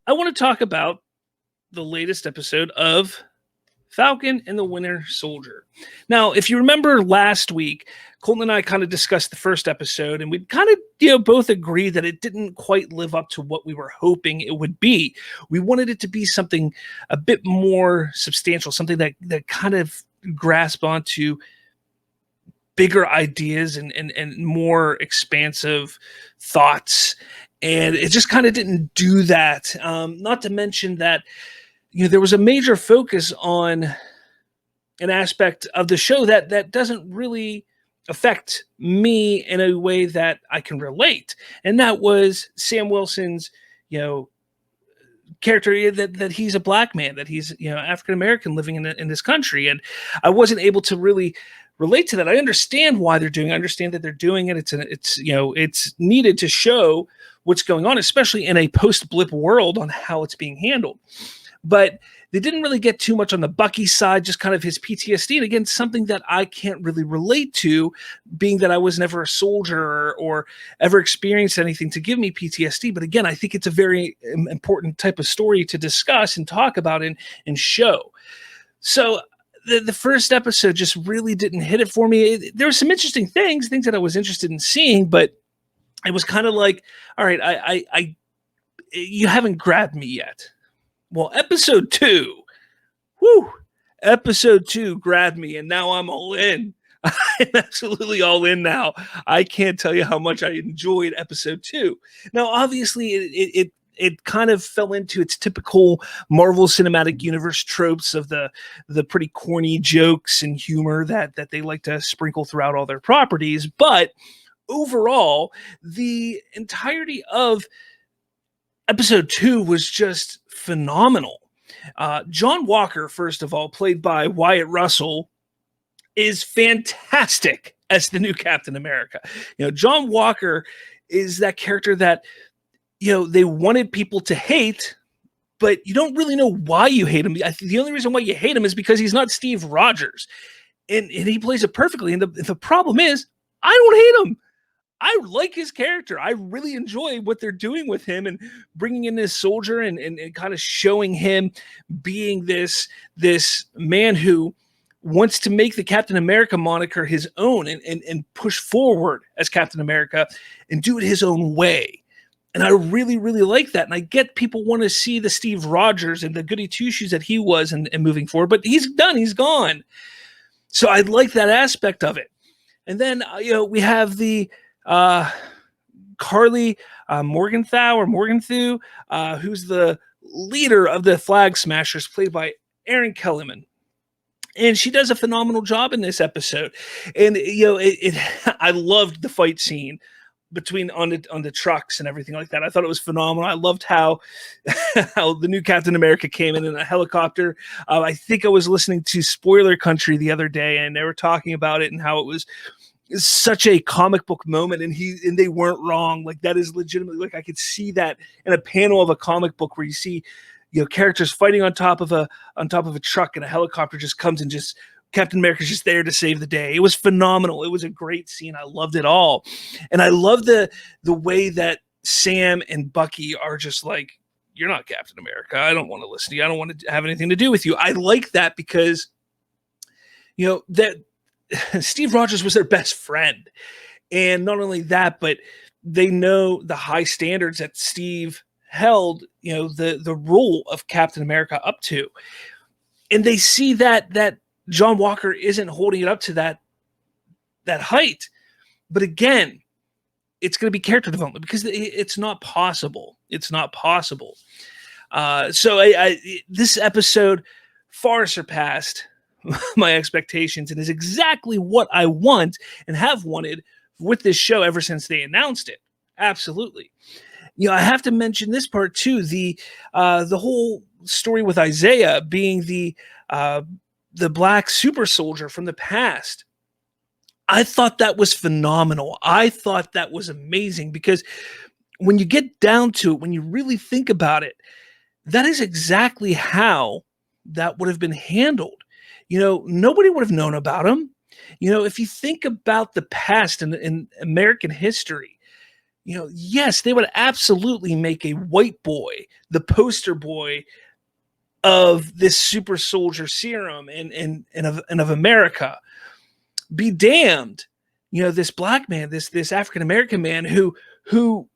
I want to talk about the latest episode of Falcon and the Winter Soldier. Now, if you remember last week, Colton and I kind of discussed the first episode, and we kind of, both agreed that it didn't quite live up to what we were hoping it would be. We wanted it to be something a bit more substantial, something that kind of grasped onto bigger ideas and more expansive thoughts. And it just kind of didn't do that. Not to mention that there was a major focus on an aspect of the show that doesn't really affect me in a way that I can relate, and that was Sam Wilson's, you know, character that he's a black man, that he's African American living in this country, and I wasn't able to really relate to that. I understand why they're doing. I understand that they're doing it. It's needed to show what's going on, especially in a post blip world, on how it's being handled. But they didn't really get too much on the Bucky side, just kind of his PTSD. And again, something that I can't really relate to, being that I was never a soldier or ever experienced anything to give me PTSD. But again, I think it's a very important type of story to discuss and talk about and show. So the first episode just really didn't hit it for me. There were some interesting things that I was interested in seeing, but it was kind of like, all right, I you haven't grabbed me yet. Well, episode 2, episode 2 grabbed me, and now I'm all in. I'm absolutely all in now. I can't tell you how much I enjoyed episode 2. Now, obviously, it kind of fell into its typical Marvel Cinematic Universe tropes of the pretty corny jokes and humor that they like to sprinkle throughout all their properties. But overall, the entirety of episode 2 was just phenomenal. John Walker, first of all, played by Wyatt Russell, is fantastic as the new Captain America. John Walker is that character that they wanted people to hate, but you don't really know why you hate him. The only reason why you hate him is because he's not Steve Rogers, and he plays it perfectly. And the problem is, I don't hate him. I like his character. I really enjoy what they're doing with him and bringing in this soldier and kind of showing him being this man who wants to make the Captain America moniker his own and push forward as Captain America and do it his own way. And I really, really like that. And I get people want to see the Steve Rogers and the goody two-shoes that he was and moving forward, but he's done. He's gone. So I like that aspect of it. And then, we have the Carly Morgenthau, who's the leader of the Flag Smashers, played by Erin Kellyman. And she does a phenomenal job in this episode. And I loved the fight scene between on the trucks and everything like that. I thought it was phenomenal. I loved how the new Captain America came in a helicopter. I think I was listening to Spoiler Country the other day, and they were talking about it and how it was such a comic book moment, and they weren't wrong. Like, that is legitimately, like, I could see that in a panel of a comic book where you see characters fighting on top of a truck, and a helicopter just comes and just Captain America's just there to save the day. It was phenomenal. It was a great scene. I loved it all. And I love the way that Sam and Bucky are just like, you're not Captain America. I don't want to listen to you. I don't want to have anything to do with you. I like that because that Steve Rogers was their best friend. And not only that, but they know the high standards that Steve held, the role of Captain America up to. And they see that John Walker isn't holding it up to that height. But again, it's going to be character development because it's not possible. It's not possible. So this episode far surpassed my expectations and is exactly what I want and have wanted with this show ever since they announced it. Absolutely. I have to mention this part too, the whole story with Isaiah being the black super soldier from the past. I thought that was phenomenal. I thought that was amazing because when you get down to it, when you really think about it, that is exactly how that would have been handled. Nobody would have known about him. If you think about the past in American history, yes, they would absolutely make a white boy the poster boy of this super soldier serum and of America. Be damned, this black man, this African American man who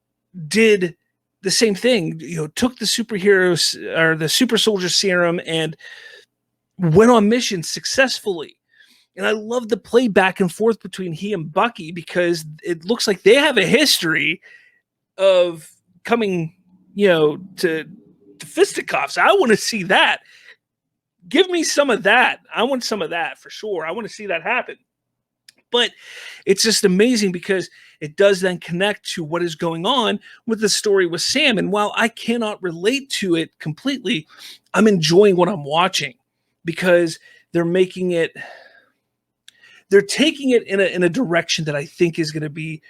did the same thing, took the superheroes or the super soldier serum and went on missions successfully. And I love the play back and forth between he and Bucky because it looks like they have a history of coming, to fisticuffs. I want to see that. Give me some of that. I want some of that for sure. I want to see that happen. But it's just amazing because it does then connect to what is going on with the story with Sam. And while I cannot relate to it completely, I'm enjoying what I'm watching because they're taking it in a direction that I think is going to be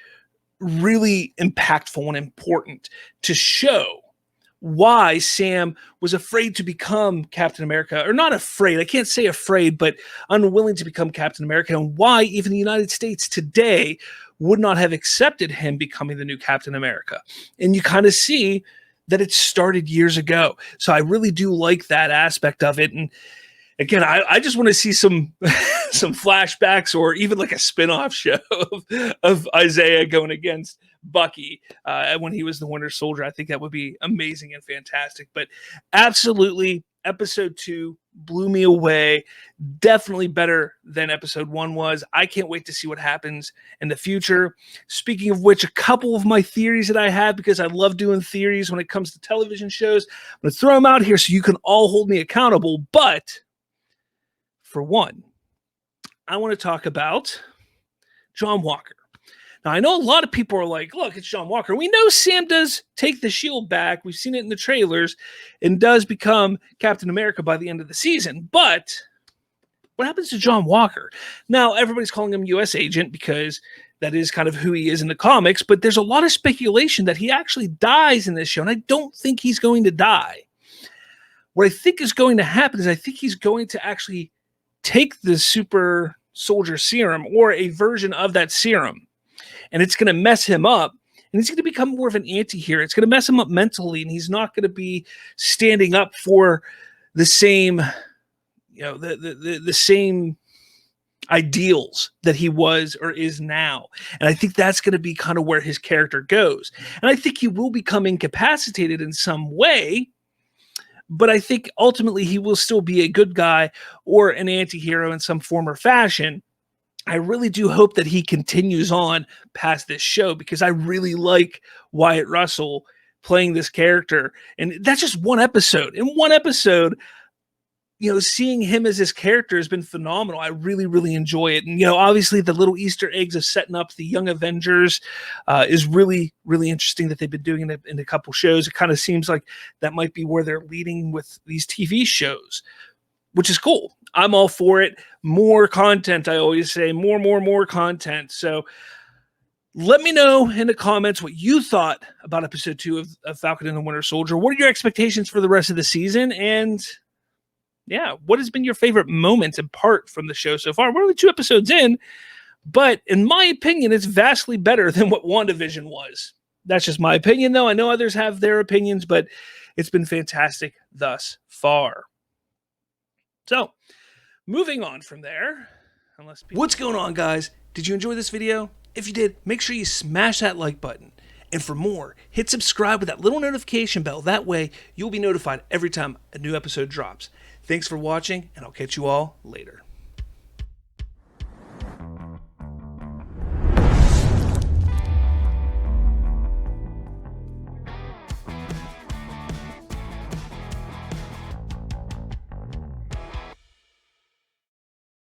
really impactful and important to show why Sam was afraid to become Captain America, or not afraid, I can't say afraid, but unwilling to become Captain America, and why even the United States today would not have accepted him becoming the new Captain America. And you kind of see that it started years ago. So I really do like that aspect of it. And again, I just want to see some some flashbacks or even like a spin-off show of Isaiah going against Bucky when he was the Winter Soldier. I think that would be amazing and fantastic. But absolutely, episode 2 blew me away. Definitely better than episode 1 was. I can't wait to see what happens in the future. Speaking of which, a couple of my theories that I have, because I love doing theories when it comes to television shows, I'm going to throw them out here so you can all hold me accountable. But for one, I want to talk about John Walker. Now, I know a lot of people are like, look, it's John Walker. We know Sam does take the shield back. We've seen it in the trailers and does become Captain America by the end of the season. But what happens to John Walker? Now, everybody's calling him U.S. Agent because that is kind of who he is in the comics. But there's a lot of speculation that he actually dies in this show. And I don't think he's going to die. What I think is going to happen is I think he's going to actually take the super soldier serum or a version of that serum, and it's going to mess him up, and he's going to become more of an anti-hero. It's going to mess him up mentally, and he's not going to be standing up for the same, the same ideals that he was or is now. And I think that's going to be kind of where his character goes. And I think he will become incapacitated in some way, but I think ultimately he will still be a good guy or an anti-hero in some form or fashion. I really do hope that he continues on past this show because I really like Wyatt Russell playing this character. And that's just one episode. In one episode, seeing him as this character has been phenomenal. I really, really enjoy it. And, obviously the little Easter eggs of setting up the Young Avengers is really, really interesting that they've been doing it in a couple shows. It kind of seems like that might be where they're leading with these TV shows, which is cool. I'm all for it. More content, I always say. More content. So let me know in the comments what you thought about episode 2 of Falcon and the Winter Soldier. What are your expectations for the rest of the season? And yeah, what has been your favorite moment and part from the show so far? We're only 2 episodes in, but in my opinion, it's vastly better than what WandaVision was. That's just my opinion, though. I know others have their opinions, but it's been fantastic thus far. So, moving on from there. What's going on, guys? Did you enjoy this video? If you did, make sure you smash that like button. And for more, hit subscribe with that little notification bell. That way, you'll be notified every time a new episode drops. Thanks for watching, and I'll catch you all later.